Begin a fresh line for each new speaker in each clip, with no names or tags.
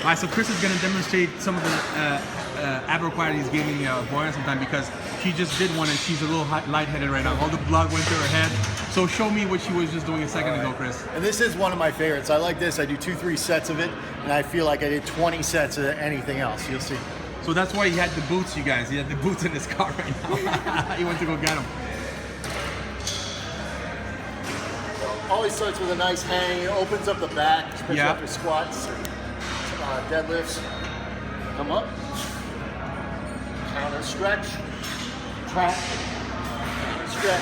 Alright, so Chris is going to demonstrate some of the ab work he's giving Bojana sometime, because she just did one and she's a little lightheaded right now. All the blood went to her head. So show me what she was just doing a second ago, Chris.
And this is one of my favorites. I like this. I do 2-3 sets of it, and I feel like I did 20 sets of anything else. You'll see.
So that's why he had the boots, you guys. He had the boots in his car right now. He went to go get them.
Always starts with a nice hang. It opens up the back, especially after squats, deadlifts. Come up. Counter stretch. Track. Stretch.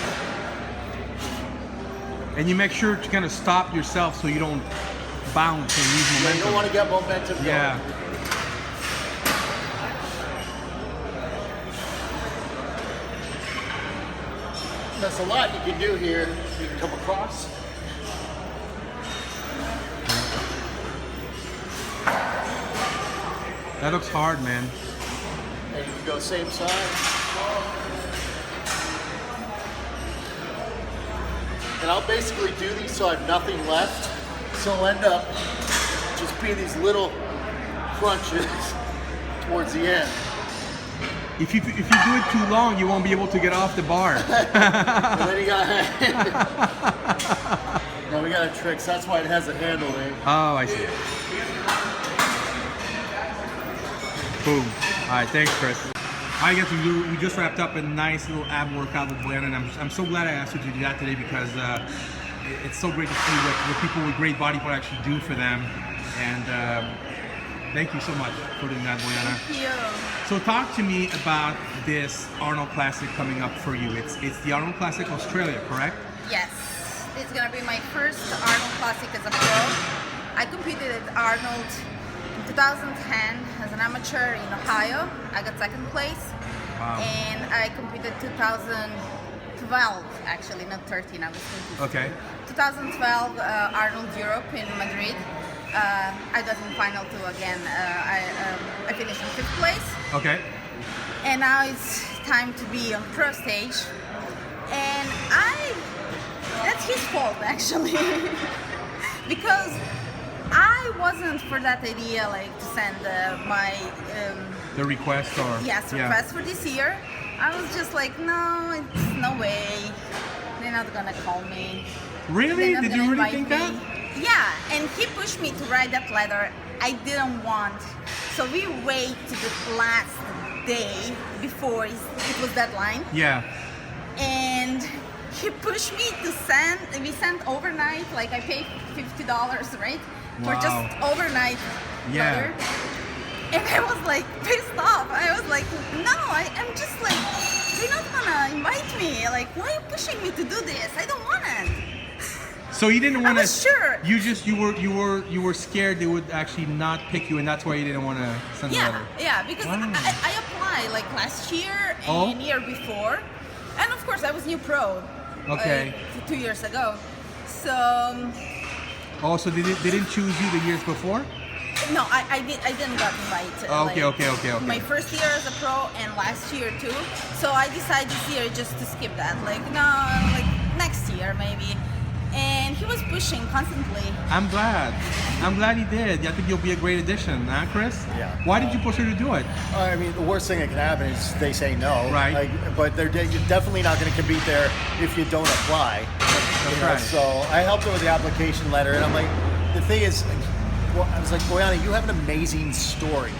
And you make sure to kind of stop yourself so you don't bounce and lose momentum.
You don't want to get momentum going.
Yeah.
That's a lot you can do here. You can come across.
That looks hard, man.
And you can go same side. And I'll basically do these so I have nothing left. So I'll end up just being these little crunches towards the end.
If you do it too long, you won't be able to get off the bar.
And then you got no, we got a trick. So that's why it has a handle there.
Oh, I see. Boom. All right, thanks, Chris. I guess we just wrapped up a nice little ab workout with Bojana, and I'm so glad I asked you to do that today, because it's so great to see what people with great body part actually do for them. And thank you so much for doing that, Bojana.
Thank you.
So talk to me about this Arnold Classic coming up for you. It's the Arnold Classic Australia, correct?
Yes, it's gonna be my first Arnold Classic as a pro. I competed at Arnold in 2010 as an amateur in Ohio. I got second place.
Wow.
And I competed 2012, actually, not 13. I was confused.
Okay.
2012 Arnold Europe in Madrid. I got in final two again. I finished in 5th place.
Okay.
And now it's time to be on pro stage. And that's his fault actually. Because I wasn't for that idea, like to send my
the request or
request for this year. I was just like, no, it's no way. They're not gonna call me.
Really? Did you really think that?
Yeah, and he pushed me to write that letter. I didn't want. So we wait to the last day before it was deadline.
Yeah.
And he pushed me to send. We sent overnight. Like I paid $50, right, for just overnight letter. And I was like pissed off. I was like, no, I'm just like, they're not gonna invite me. Like, why are you pushing me to do this? I don't want it.
So you didn't want to.
Sure.
You were scared they would actually not pick you, and that's why you didn't want to send the letter.
Yeah, because I applied like last year and year before, and of course I was new pro.
Okay.
2 years ago, so.
So they didn't choose you the years before?
No, I didn't get invited.
Okay.
My first year as a pro and last year too. So I decided this year just to skip that. Like no, like next year maybe. And he was pushing constantly.
I'm glad he did. I think you'll be a great addition, huh, Chris?
Yeah.
Why did you push her to do it?
I mean, the worst thing that can happen is they say no.
Right.
Like, but you're definitely not going to compete there if you don't apply.
That's right.
So I helped her with the application letter, and I'm like, the thing is, I was like, Bojana, you have an amazing story.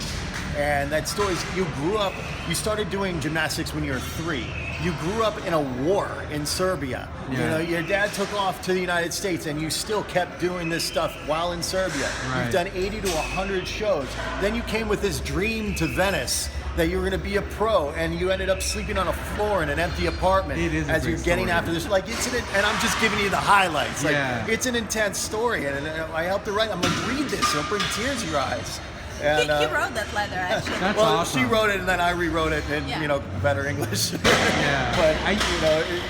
And that story is you grew up, you started doing gymnastics when you were 3. You grew up in a war in Serbia.
Yeah.
You know, your dad took off to the United States and you still kept doing this stuff while in Serbia.
Right.
You've done 80 to 100 shows. Then you came with this dream to Venice that you were going to be a pro, and you ended up sleeping on a floor in an empty apartment
It is a
as
great
you're getting
story.
after this. Like, and I'm just giving you the highlights. Like,
Yeah.
it's an intense story, and I helped her write. I'm like, read this; it'll bring tears to your eyes. And,
He wrote that letter actually.
That's
well,
awesome.
she wrote it, and then I rewrote it in
Yeah.
better English.
Yeah.
But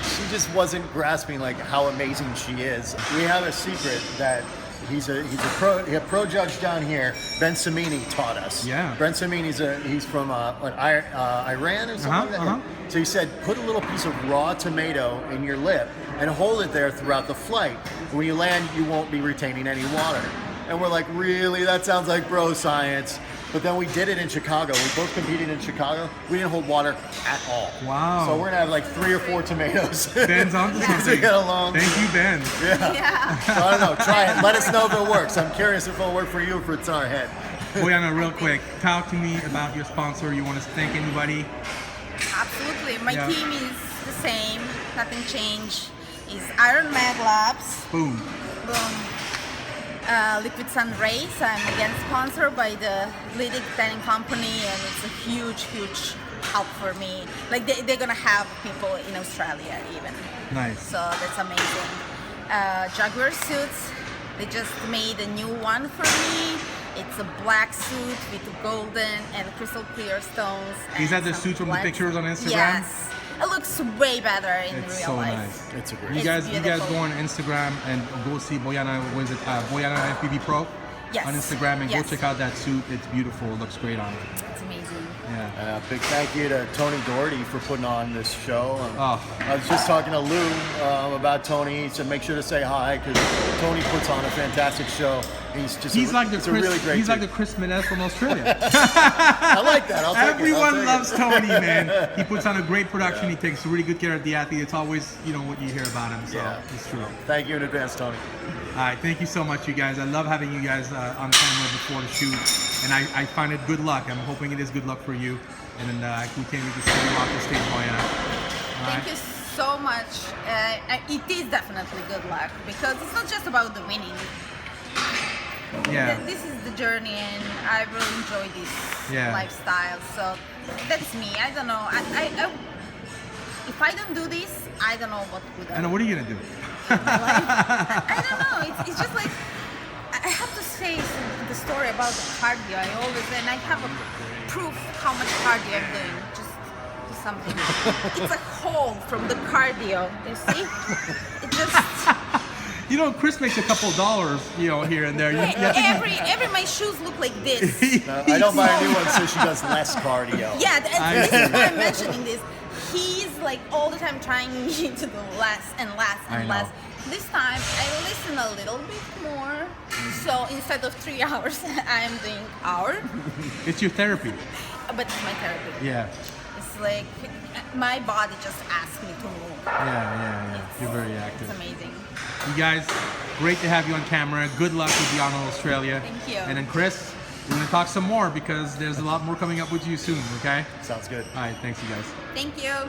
she just wasn't grasping like how amazing she is. We have a secret that he's a pro judge down here. Ben Samini taught us.
Yeah.
Ben Samini's he's from Iran or something like that. So he said, put a little piece of raw tomato in your lip and hold it there throughout the flight. When you land, you won't be retaining any water. And we're like, really? That sounds like bro science. But then we did it in Chicago. We both competed in Chicago. We didn't hold water at all.
Wow.
So we're gonna have like 3 or 4 tomatoes.
Ben's onto
Because we
something.
get along.
Thank you, Ben.
Yeah.
So I don't know. Try it. Let us know if it works. I'm curious if it'll work for you or if it's in our head.
Bojana, real quick, talk to me about your sponsor. You want to thank anybody?
Absolutely. My
Yeah.
team is the same. Nothing changed. Is Iron Mag Labs.
Boom.
Boom. Liquid Sun Race. I'm again sponsored by the leading tanning company, and it's a huge, huge help for me. Like they're gonna have people in Australia even.
Nice.
So that's amazing. Jaguar suits. They just made a new one for me. It's a black suit with golden and crystal clear stones.
Is that
and
the
some
suit from the
blends.
pictures on Instagram?
Yes. It looks way better in
It's
real
so
life.
nice.
It's a great.
You
It's
guys
beautiful.
go on Instagram and go see Bojana. What is it? Bojana FBB Pro.
Yes.
On Instagram and
Yes.
go check out that suit. It's beautiful. It looks great on it.
It's amazing.
Yeah.
Big thank you to Tony Doherty for putting on this show.
Oh.
I was just talking to Lou about Tony. He said make sure to say hi because Tony puts on a fantastic show. He's
Like the
a really great.
he's like the
dude.
Chris Minez from Australia.
I like that. I'll take it. I'll
Everyone
take
loves
it.
Tony, man. He puts on a great production. He takes really good care of the athlete. It's always, what you hear about him. So
Yeah.
it's true.
Thank you in advance, Tony.
All right, thank you so much, you guys. I love having you guys on camera before the shoot, and I find it good luck. I'm hoping it is good luck for you, and then I continue to see you off the stage, Bojana.
Thank you so much. It is definitely good luck because it's not just about the winning.
Yeah.
This is the journey, and I really enjoy this lifestyle. So that's me. I don't know. I if I don't do this, I don't know what would I
I know. What are you gonna do?
I don't know. It's just like I have to say the story about the cardio. And I have a proof how much cardio I'm doing. Just do something. It's a hole from the cardio. You see? It just
Chris makes a couple dollars, here and there.
every my shoes look like this.
I don't buy a new one, so she does less cardio.
Yeah,
I
this is
see.
why I'm mentioning this. He's like all the time trying me to do less and less and
I know.
less. This time I listen a little bit more. So instead of 3 hours, I'm doing hour.
It's your therapy.
But it's my therapy.
Yeah.
It's like my body just asks me to move.
Yeah. You're very active.
It's amazing.
You guys, great to have you on camera. Good luck with Beyond Australia.
Thank you.
And then Chris, we're gonna talk some more because there's a lot more coming up with you soon. Okay.
Sounds good.
All right. Thanks, you guys.
Thank you.